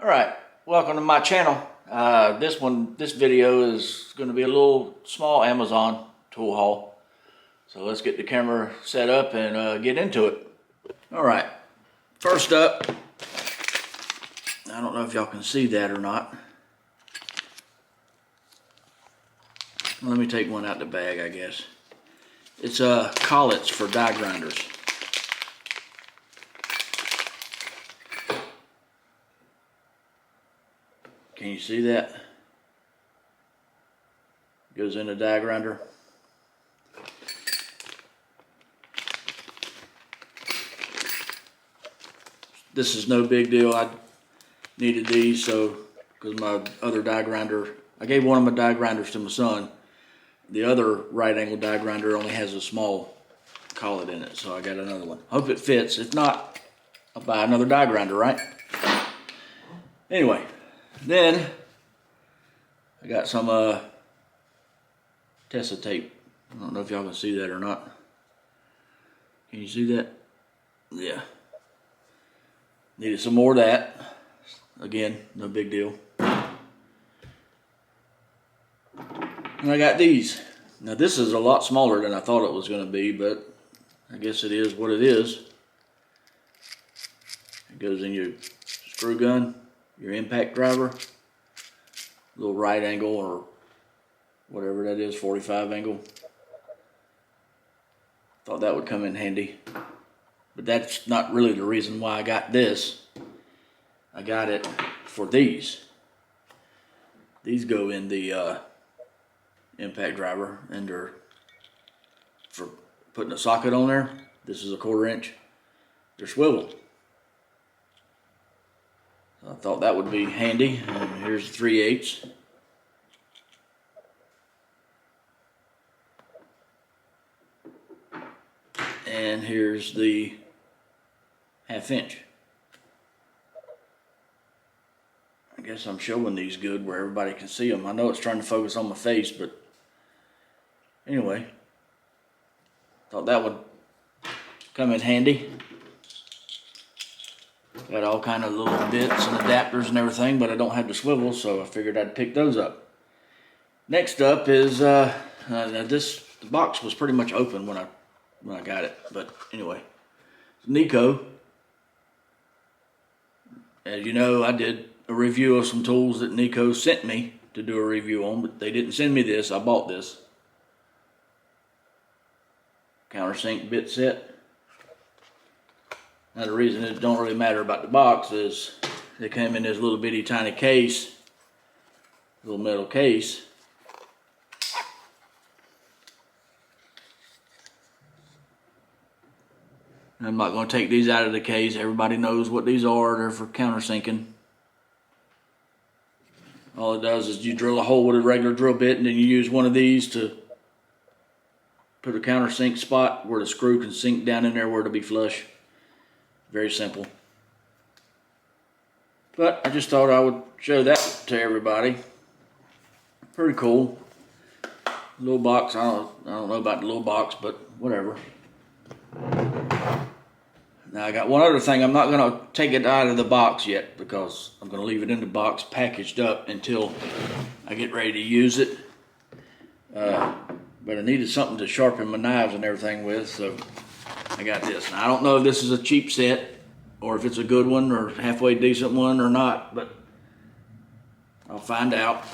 Alright, welcome to my channel. This video is going to be a little small Amazon tool haul. So let's get the camera set up and get into it. Alright, first up, I don't know if y'all can see that or not. Let me take one out the bag, I guess. It's collets for die grinders. Can you see that? Goes in a die grinder. This is no big deal. I needed these because my other die grinder, I gave one of my die grinders to my son. The other right angle die grinder only has a small collet in it, so I got another one. Hope it fits. If not, I'll buy another die grinder, right? Anyway. Then I got some Tessa tape. I don't know if y'all can see that or not. Can you see that? Yeah. Needed some more of that. Again, no big deal. And I got these. Now this is a lot smaller than I thought it was going to be, but I guess it is what it is. It goes in your screw gun, your impact driver, little right angle or whatever that is, 45 angle. Thought that would come in handy, but that's not really the reason why I got this. I got it for these. These go in the impact driver, and they're for putting a socket on there. This is a 1/4 inch. They're swiveled. I thought that would be handy. And here's 3/8. And here's the 1/2 inch. I guess I'm showing these good where everybody can see them. I know it's trying to focus on my face, but anyway, thought that would come in handy. Got all kind of little bits and adapters and everything, but I don't have the swivel, so I figured I'd pick those up. Next up is the box was pretty much open when I got it, but anyway, NEIKO. As you know, I did a review of some tools that NEIKO sent me to do a review on, but they didn't send me this. I bought this Countersink bit set. Now the reason it don't really matter about the box is they came in this little bitty tiny case, little metal case. And I'm not going to take these out of the case. Everybody knows what these are. They're for countersinking. All it does is you drill a hole with a regular drill bit, and then you use one of these to put a countersink spot where the screw can sink down in there where it'll be flush. Very simple. But I just thought I would show that to everybody. Pretty cool. Little box. I don't know about the little box, but whatever. Now I got one other thing. I'm not going to take it out of the box yet because I'm going to leave it in the box packaged up until I get ready to use it. But I needed something to sharpen my knives and everything with, so I got this. Now, I don't know if this is a cheap set or if it's a good one or halfway decent one or not, but I'll find out.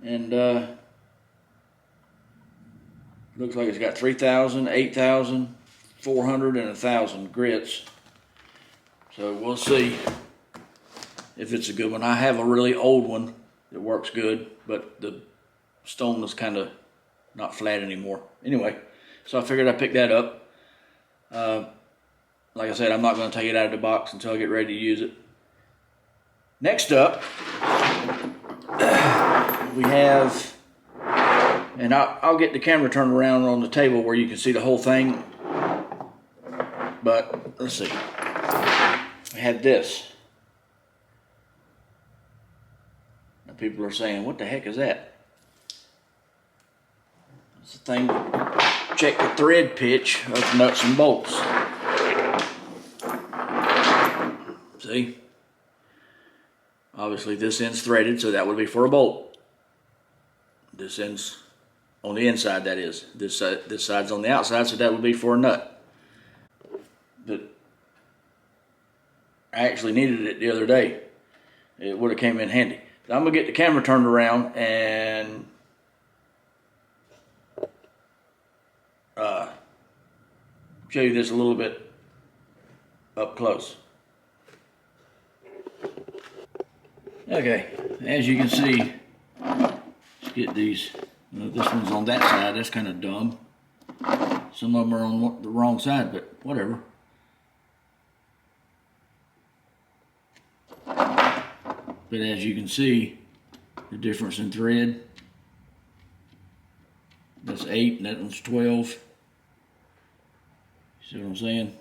And looks like it's got 3,000, 8,000, 400, and 1,000 grits. So we'll see if it's a good one. I have a really old one that works good, but the stone is kind of not flat anymore. Anyway. So I figured I'd pick that up. Like I said, I'm not going to take it out of the box until I get ready to use it. Next up, we have, and I'll get the camera turned around on the table where you can see the whole thing. But let's see. We have this. Now people are saying, what the heck is that? It's a thing. Check the thread pitch of nuts and bolts. See? Obviously this end's threaded, so that would be for a bolt. This end's on the inside, that is. This side's on the outside, so that would be for a nut. But I actually needed it the other day. It would have came in handy. So I'm gonna get the camera turned around and show you this a little bit up close. Okay, as you can see, let's get these. This one's on that side. That's kind of dumb. Some of them are on the wrong side, but whatever. But as you can see, the difference in thread. That's 8 and that one's 12. See what I'm saying?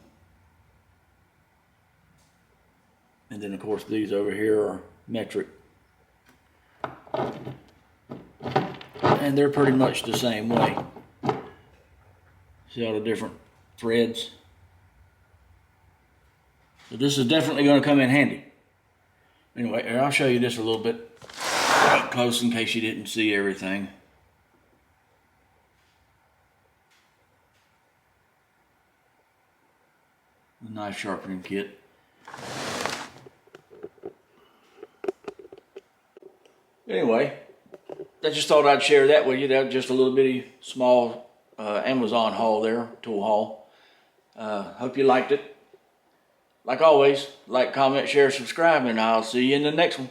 And then of course these over here are metric. And they're pretty much the same way. See all the different threads? So this is definitely going to come in handy. Anyway, I'll show you this a little bit up close in case you didn't see everything. The knife sharpening kit. Anyway, I just thought I'd share that with you. That was just a little bitty small Amazon haul there, tool haul. Hope you liked it. Like always, like, comment, share, subscribe, and I'll see you in the next one.